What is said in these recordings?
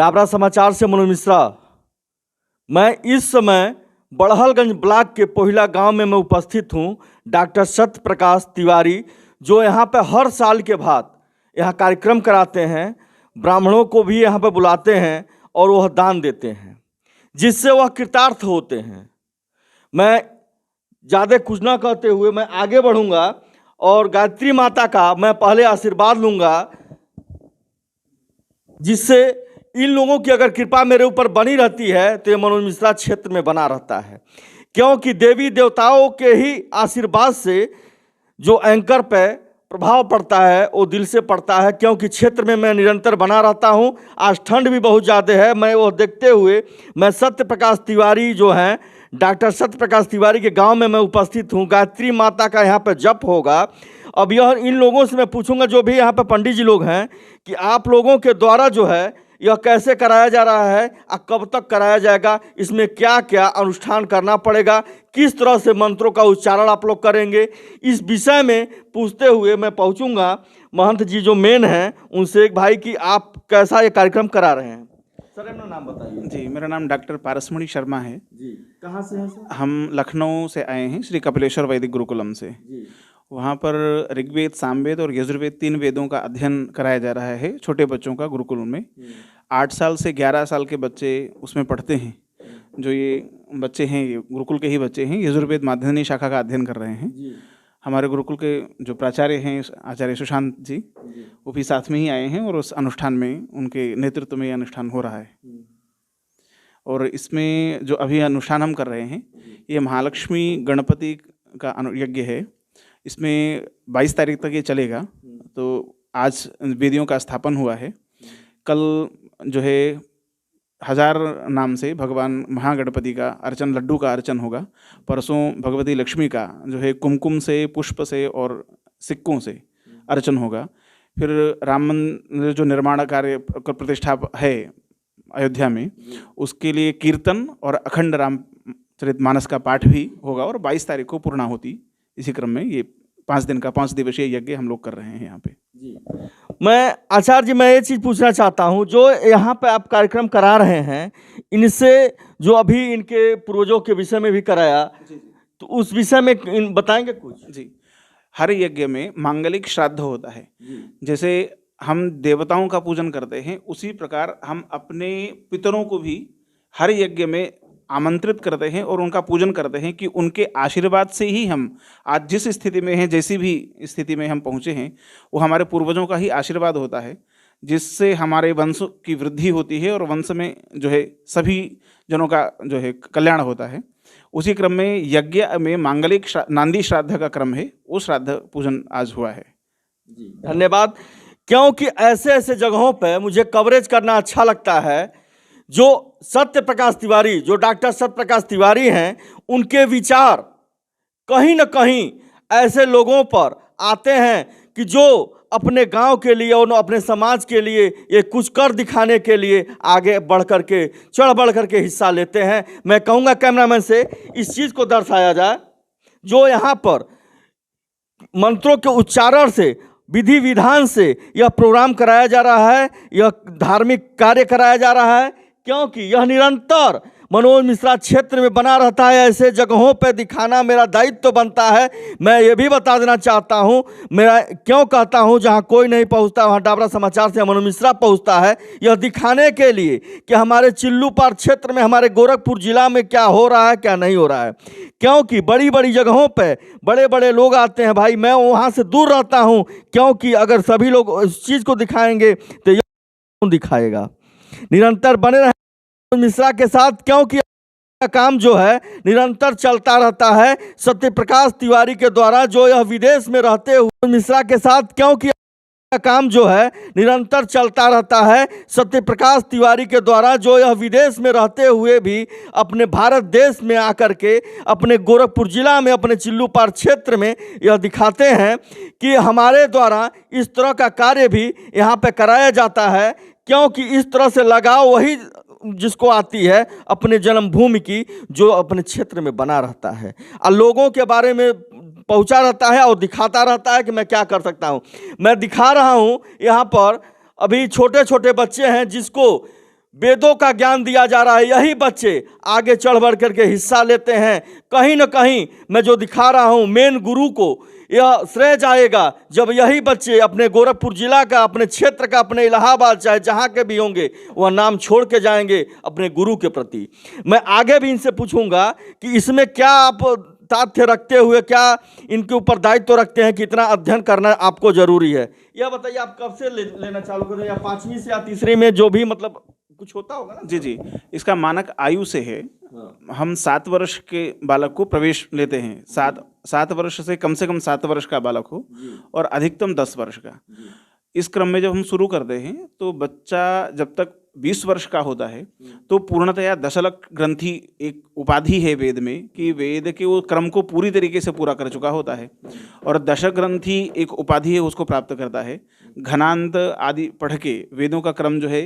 डाबरा समाचार से मनोज मिश्रा। मैं इस समय बड़हलगंज ब्लॉक के पोहिला गांव में मैं उपस्थित हूं। डॉक्टर सत्य प्रकाश तिवारी जो यहां पर हर साल के बाद यहाँ कार्यक्रम कराते हैं, ब्राह्मणों को भी यहाँ पर बुलाते हैं और वह दान देते हैं जिससे वह कृतार्थ होते हैं। मैं ज़्यादा कुछ ना कहते हुए मैं आगे बढ़ूंगा और गायत्री माता का मैं पहले आशीर्वाद लूँगा, जिससे इन लोगों की अगर कृपा मेरे ऊपर बनी रहती है तो ये मनोज मिश्रा क्षेत्र में बना रहता है, क्योंकि देवी देवताओं के ही आशीर्वाद से जो एंकर पे प्रभाव पड़ता है वो दिल से पड़ता है। क्योंकि क्षेत्र में मैं निरंतर बना रहता हूँ। आज ठंड भी बहुत ज़्यादा है, मैं वो देखते हुए मैं सत्य प्रकाश तिवारी जो हैं, डॉक्टर सत्य प्रकाश तिवारी के गांव में मैं उपस्थित हूँ। गायत्री माता का यहाँ पर जप होगा। अब यह इन लोगों से मैं पूछूंगा जो भी यहाँ पर पंडित जी लोग हैं कि आप लोगों के द्वारा जो है यह कैसे कराया जा रहा है और कब तक कराया जाएगा, इसमें क्या क्या अनुष्ठान करना पड़ेगा, किस तरह से मंत्रों का उच्चारण आप लोग करेंगे, इस विषय में पूछते हुए मैं पहुंचूंगा महंत जी जो मेन हैं उनसे। एक भाई कि आप कैसा ये कार्यक्रम करा रहे हैं? सर अपना नाम बताइए। जी, मेरा नाम डॉक्टर पारसमणि शर्मा है। जी, कहाँ से हैं सर? हम लखनऊ से आए हैं, श्री कपिलेश्वर वैदिक गुरुकुलम से। जी, वहाँ पर ऋग्वेद, सामवेद और यजुर्वेद 3 वेदों का अध्ययन कराया जा रहा है छोटे बच्चों का गुरुकुल में। 8 साल से 11 साल के बच्चे उसमें पढ़ते हैं। जो ये बच्चे हैं ये गुरुकुल के ही बच्चे हैं, यजुर्वेद माध्यमिक शाखा का अध्ययन कर रहे हैं। जी, हमारे गुरुकुल के जो प्राचार्य हैं आचार्य सुशांत जी, वो भी साथ में ही आए हैं और उस अनुष्ठान में उनके नेतृत्व में ये अनुष्ठान हो रहा है। और इसमें जो अभी अनुष्ठान हम कर रहे हैं ये महालक्ष्मी गणपति का यज्ञ है। इसमें 22 तारीख तक ये चलेगा। तो आज वेदियों का स्थापन हुआ है। कल जो है 1000 नाम से भगवान महागणपति का अर्चन, लड्डू का अर्चन होगा। परसों भगवती लक्ष्मी का जो है कुमकुम से, पुष्प से और सिक्कों से अर्चन होगा। फिर राम मंदिर जो निर्माण कार्य प्रतिष्ठा है अयोध्या में, उसके लिए कीर्तन और अखंड रामचरितमानस का पाठ भी होगा और 22 तारीख को पूर्णाहुति। इसी क्रम में ये 5 दिन का 5 दिवसीय यज्ञ हम लोग कर रहे हैं यहाँ पे। जी, मैं आचार्य जी मैं ये चीज़ पूछना चाहता हूँ, जो यहाँ पे आप कार्यक्रम करा रहे हैं इनसे जो अभी इनके पूर्वजों के विषय में भी कराया, तो उस विषय में बताएंगे कुछ? जी, हर यज्ञ में मांगलिक श्राद्ध होता है। जैसे हम देवताओं का पूजन करते हैं उसी प्रकार हम अपने पितरों को भी हर यज्ञ में आमंत्रित करते हैं और उनका पूजन करते हैं कि उनके आशीर्वाद से ही हम आज जिस स्थिति में हैं, जैसी भी स्थिति में हम पहुँचे हैं, वो हमारे पूर्वजों का ही आशीर्वाद होता है, जिससे हमारे वंश की वृद्धि होती है और वंश में जो है सभी जनों का जो है कल्याण होता है। उसी क्रम में यज्ञ में मांगलिक नांदी श्राद्ध का क्रम है, वो श्राद्ध पूजन आज हुआ है। जी, धन्यवाद। क्योंकि ऐसे ऐसे जगहों पर मुझे कवरेज करना अच्छा लगता है। जो सत्य प्रकाश तिवारी, जो डॉक्टर सत्य प्रकाश तिवारी हैं, उनके विचार कहीं न कहीं ऐसे लोगों पर आते हैं कि जो अपने गांव के लिए और अपने समाज के लिए ये कुछ कर दिखाने के लिए आगे बढ़ करके चढ़ बढ़ करके हिस्सा लेते हैं। मैं कहूँगा कैमरामैन से इस चीज़ को दर्शाया जाए, जो यहाँ पर मंत्रों के उच्चारण से, विधि विधान से यह प्रोग्राम कराया जा रहा है, यह धार्मिक कार्य कराया जा रहा है, क्योंकि यह निरंतर मनोज मिश्रा क्षेत्र में बना रहता है। ऐसे जगहों पर दिखाना मेरा दायित्व बनता है। मैं ये भी बता देना चाहता हूँ, मेरा क्यों कहता हूँ जहाँ कोई नहीं पहुँचता वहाँ डाबरा समाचार से मनोज मिश्रा पहुँचता है, यह दिखाने के लिए कि हमारे चिल्लूपार क्षेत्र में, हमारे गोरखपुर जिला में क्या हो रहा है, क्या नहीं हो रहा है। क्योंकि बड़ी बड़ी जगहों पर बड़े बड़े लोग आते हैं। भाई मैं वहाँ से दूर रहता हूँ, क्योंकि अगर सभी लोग इस चीज़ को दिखाएंगे तो यह कौन दिखाएगा। निरंतर बने रहे मिश्रा के साथ, क्योंकि काम जो है निरंतर चलता रहता है सत्य प्रकाश तिवारी के द्वारा, जो यह विदेश में रहते हुए मिश्रा के साथ, क्योंकि काम जो है निरंतर चलता रहता है सत्य प्रकाश तिवारी के द्वारा, जो यह विदेश में रहते हुए भी अपने भारत देश में आकर के अपने गोरखपुर जिला में, अपने चिल्लूपार क्षेत्र में यह दिखाते हैं कि हमारे द्वारा इस तरह का कार्य भी यहाँ पे कराया जाता है। क्योंकि इस तरह से लगाव वही जिसको आती है अपने जन्मभूमि की, जो अपने क्षेत्र में बना रहता है और लोगों के बारे में पहुंचा रहता है और दिखाता रहता है कि मैं क्या कर सकता हूं। मैं दिखा रहा हूं यहाँ पर अभी छोटे छोटे बच्चे हैं जिसको वेदों का ज्ञान दिया जा रहा है, यही बच्चे आगे चढ़ बढ़ करके हिस्सा लेते हैं। कहीं ना कहीं मैं जो दिखा रहा हूं मेन गुरु को यह श्रेय जाएगा जब यही बच्चे अपने गोरखपुर जिला का, अपने क्षेत्र का, अपने इलाहाबाद चाहे जहां के भी होंगे, वह नाम छोड़ के जाएंगे अपने गुरु के प्रति। मैं आगे भी इनसे पूछूंगा कि इसमें क्या आप तथ्य रखते हुए क्या इनके ऊपर दायित्व रखते हैं कि इतना अध्ययन करना आपको जरूरी है। यह बताइए आप कब से लेना चालू करें, या 5वीं से या तीसरी में, जो भी मतलब कुछ होता होगा ना? जी जी, इसका मानक आयु से है। हम 7 वर्ष के बालक को प्रवेश लेते हैं। 7 वर्ष से कम 7 वर्ष का बालक हो और अधिकतम 10 वर्ष का। इस क्रम में जब हम शुरू करते हैं तो बच्चा जब तक 20 वर्ष का होता है तो पूर्णतया दशलक ग्रंथि एक उपाधि है वेद में, कि वेद के वो क्रम को पूरी तरीके से पूरा कर चुका होता है। और दशक ग्रंथि एक उपाधि है, उसको प्राप्त करता है। घनांत आदि पढ़ के वेदों का क्रम जो है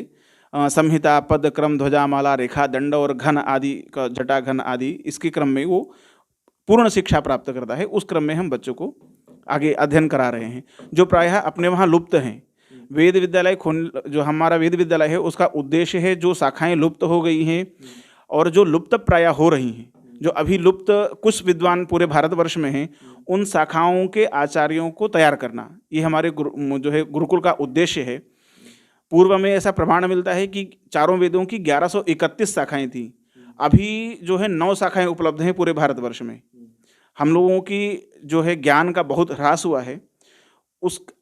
संहिता, पद, क्रम, ध्वजा, माला, रेखा, दंड और घन आदि का, जटा, घन आदि, इसके क्रम में वो पूर्ण शिक्षा प्राप्त करता है। उस क्रम में हम बच्चों को आगे अध्ययन करा रहे हैं, जो प्रायः अपने वहाँ लुप्त हैं। वेद विद्यालय जो हमारा वेद विद्यालय है उसका उद्देश्य है जो शाखाएं लुप्त हो गई हैं और जो लुप्त प्रायः हो रही हैं, जो अभी लुप्त कुछ विद्वान पूरे भारतवर्ष में हैं, उन शाखाओं के आचार्यों को तैयार करना, ये हमारे जो है गुरुकुल का उद्देश्य है। पूर्व में ऐसा प्रमाण मिलता है कि चारों वेदों की 1131 शाखाएं थी। अभी जो है 9 शाखाएं उपलब्ध हैं पूरे भारतवर्ष में। हम लोगों की जो है ज्ञान का बहुत ह्रास हुआ है,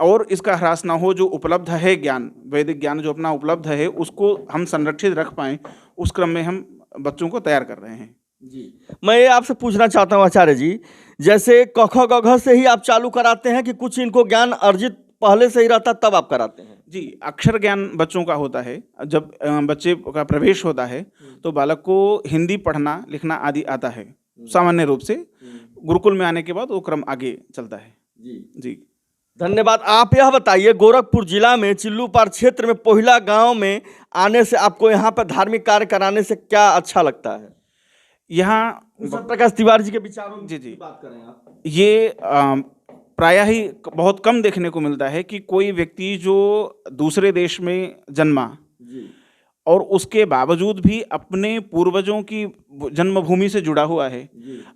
और इसका ह्रास ना हो, जो उपलब्ध है ज्ञान, वैदिक ज्ञान जो अपना उपलब्ध है उसको हम संरक्षित रख पाएँ, उस क्रम में हम बच्चों को तैयार कर रहे हैं। जी, मैं ये आपसे पूछना चाहता हूँ आचार्य जी, जैसे क ख ग घ से ही आप चालू कराते हैं कि कुछ इनको ज्ञान अर्जित पहले से ही रहता तब आप कराते हैं? जी, अक्षर ज्ञान बच्चों का होता है। जब बच्चे का प्रवेश होता है तो बालक को हिंदी पढ़ना लिखना आदि आता है सामान्य रूप से। गुरुकुल में आने के बाद वो क्रम आगे चलता है। जी जी, धन्यवाद। आप यह बताइए, गोरखपुर जिला में चिल्लूपार क्षेत्र में पोहिला गांव में आने से आपको यहाँ पर धार्मिक कार्य कराने से क्या अच्छा लगता है? यहाँ प्रकाश तिवारी जी के विचारों जी जी की बात करें आप। ये प्रायः ही बहुत कम देखने को मिलता है कि कोई व्यक्ति जो दूसरे देश में जन्मा और उसके बावजूद भी अपने पूर्वजों की जन्मभूमि से जुड़ा हुआ है,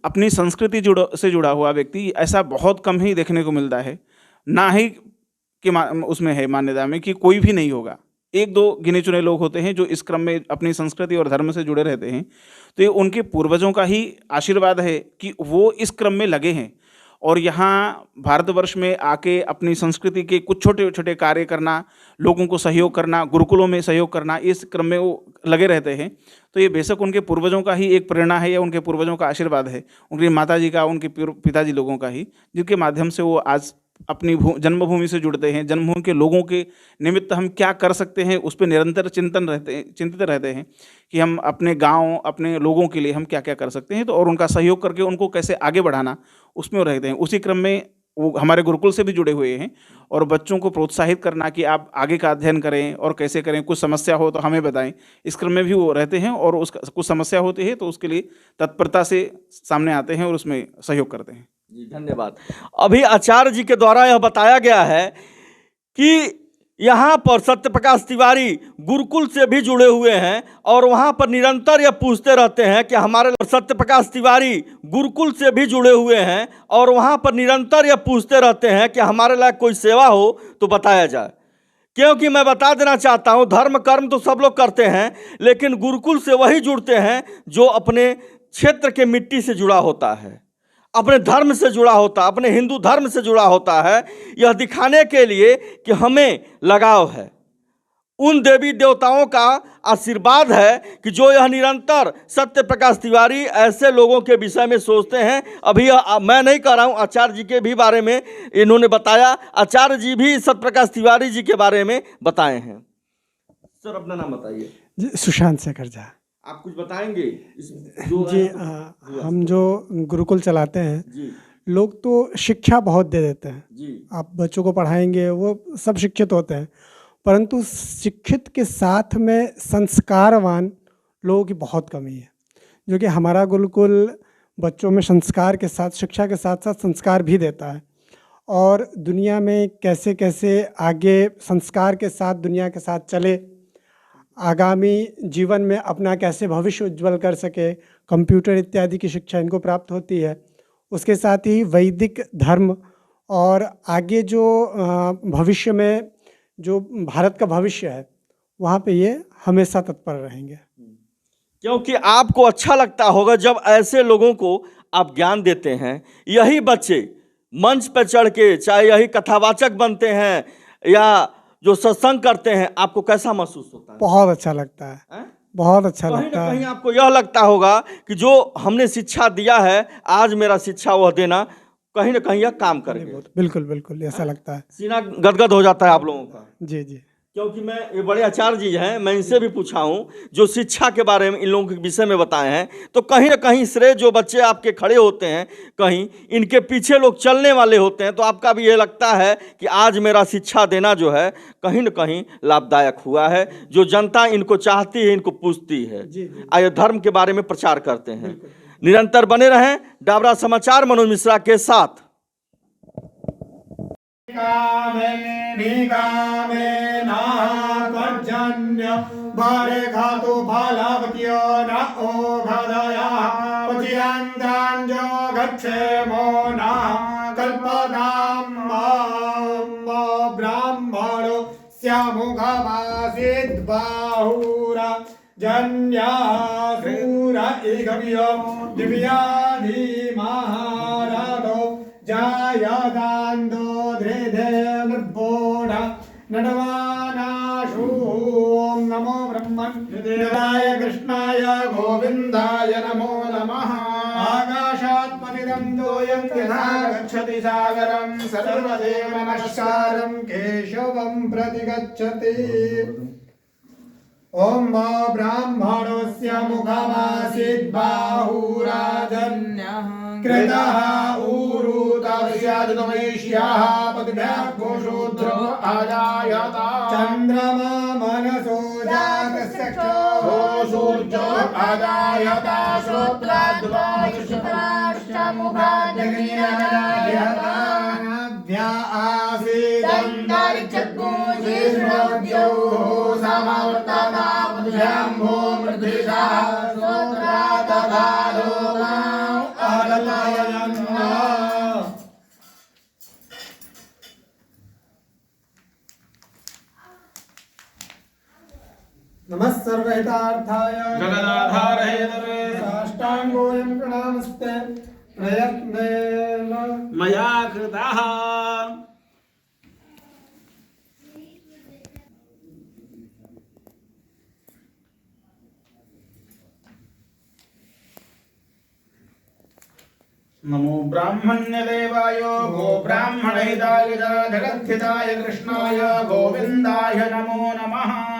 अपनी संस्कृति से जुड़ा हुआ व्यक्ति, ऐसा बहुत कम ही देखने को मिलता है। ना ही कि उसमें है मान्यता में कि कोई भी नहीं होगा। 1-2 गिने चुने लोग होते हैं जो इस क्रम में अपनी संस्कृति और धर्म से जुड़े रहते हैं। तो ये उनके पूर्वजों का ही आशीर्वाद है कि वो इस क्रम में लगे हैं और यहाँ भारतवर्ष में आके अपनी संस्कृति के कुछ छोटे छोटे कार्य करना, लोगों को सहयोग करना, गुरुकुलों में सहयोग करना, इस क्रम में वो लगे रहते हैं। तो ये बेशक उनके पूर्वजों का ही एक प्रेरणा है या उनके पूर्वजों का आशीर्वाद है, उनकी माताजी का, उनके पिताजी लोगों का ही, जिनके माध्यम से वो आज अपनी जन्मभूमि से जुड़ते हैं। जन्मभूमि के लोगों के निमित्त हम क्या कर सकते हैं उस पर निरंतर चिंतित रहते हैं कि हम अपने गांव, अपने लोगों के लिए हम क्या क्या कर सकते हैं, तो और उनका सहयोग करके उनको कैसे आगे बढ़ाना, उसमें वो रहते हैं। उसी क्रम में वो हमारे गुरुकुल से भी जुड़े हुए हैं और बच्चों को प्रोत्साहित करना कि आप आगे का अध्ययन करें और कैसे करें, कुछ समस्या हो तो हमें बताएं, इस क्रम में भी वो रहते हैं और उसका कुछ समस्या होती है तो उसके लिए तत्परता से सामने आते हैं और उसमें सहयोग करते हैं। जी धन्यवाद। अभी आचार्य जी के द्वारा यह बताया गया है कि यहाँ पर सत्य प्रकाश तिवारी गुरुकुल से भी जुड़े हुए हैं और वहाँ पर निरंतर यह पूछते रहते हैं कि हमारे सत्य प्रकाश तिवारी गुरुकुल से भी जुड़े हुए हैं और वहाँ पर निरंतर यह पूछते रहते हैं कि हमारे लायक कोई सेवा हो तो बताया जाए। क्योंकि मैं बता देना चाहता हूँ, धर्म कर्म तो सब लोग करते हैं, लेकिन गुरुकुल से वही जुड़ते हैं जो अपने क्षेत्र के मिट्टी से जुड़ा होता है, अपने धर्म से जुड़ा होता है, अपने हिंदू धर्म से जुड़ा होता है, यह दिखाने के लिए कि हमें लगाव है। उन देवी देवताओं का आशीर्वाद है कि जो यह निरंतर सत्य प्रकाश तिवारी ऐसे लोगों के विषय में सोचते हैं। अभी मैं नहीं कह रहा हूँ, आचार्य जी के भी बारे में इन्होंने बताया, आचार्य जी भी सत्य प्रकाश तिवारी जी के बारे में बताए हैं। सर अपना नाम बताइए। सुशांत शेखर झा। आप कुछ बताएंगे जी? हम जो गुरुकुल चलाते हैं जी, लोग तो शिक्षा बहुत दे देते हैं जी, आप बच्चों को पढ़ाएंगे, वो सब शिक्षित होते हैं, परंतु शिक्षित के साथ में संस्कारवान लोगों की बहुत कमी है। जो कि हमारा गुरुकुल बच्चों में संस्कार के साथ, शिक्षा के साथ साथ संस्कार भी देता है और दुनिया में कैसे कैसे आगे संस्कार के साथ दुनिया के साथ चले, आगामी जीवन में अपना कैसे भविष्य उज्जवल कर सके, कंप्यूटर इत्यादि की शिक्षा इनको प्राप्त होती है। उसके साथ ही वैदिक धर्म और आगे जो भविष्य में जो भारत का भविष्य है वहाँ पे ये हमेशा तत्पर रहेंगे। क्योंकि आपको अच्छा लगता होगा जब ऐसे लोगों को आप ज्ञान देते हैं। यही बच्चे मंच पर चढ़ के, चाहे यही कथावाचक बनते हैं या जो सत्संग करते हैं, आपको कैसा महसूस होता है? बहुत अच्छा लगता है, हैं? बहुत अच्छा कहीं लगता ना कहीं है। आपको यह लगता होगा कि जो हमने शिक्षा दिया है, आज मेरा शिक्षा वह देना कहीं ना कहीं यह काम कर गया। बिल्कुल बिल्कुल ऐसा लगता है। सीना गदगद हो जाता है आप लोगों का। जी जी। क्योंकि मैं, ये बड़े आचार्य जी हैं, मैं इनसे भी पूछा हूँ जो शिक्षा के बारे में इन लोगों के विषय में बताए हैं, तो कहीं ना कहीं श्रेय जो बच्चे आपके खड़े होते हैं, कहीं इनके पीछे लोग चलने वाले होते हैं, तो आपका भी ये लगता है कि आज मेरा शिक्षा देना जो है कहीं ना कहीं लाभदायक हुआ है। जो जनता इनको चाहती है, इनको पूछती है, आइए धर्म के बारे में प्रचार करते हैं। निरंतर बने रहें डाबरा समाचार मनोज मिश्रा के साथ। खातु फलवत्यो न ओघदयः पचियन्ताञ्जो गच्छेमो न कल्पतां ब्राह्मणो स्यामुखमासीद्बाहुरा जन्यासूर इगव्यो दिव्याधिमहारथो जायदान्दो धृधे निर्भोढ नटवानाशु ॐ नमो ब्रह्मण्यदेवाय कृष्णाय गोविन्दाय नमो नमः। आकाशात्मनिदं दोयं यथा गच्छति सागरं सर्वदेव नमस्कारं केशवं प्रति गच्छति। ॐ ब्राह्मणस्य मुखमासीद्बाहुराजन्यः कृतः ऊरुतस्यादितमैष्याः पतिभ्याः शूद्रो अजायत चन्द्रमा मनसो जातस्य चक्षुः सूर्यो अजायत श्रोत्राद्वायुशुक्राष्टमुखाद्यग्निरजायत व्या आसीदन्तरिक्षगोजीर्णोद्यौः समावर्तता पतिभ्याम्भो मृद्धिषः श्रोत्रादभालोकाम् अलपायन्ना। नमः सर्वहितार्थाय जगदाधारहेतवे साष्टाङ्गोऽयं प्रणामस्ते प्रयत्नेन मया कृतः। नमो ब्राह्मण्यदेवाय गो ब्राह्मणहिताय जगद्धिताय कृष्णाय गोविन्दाय नमो नमः।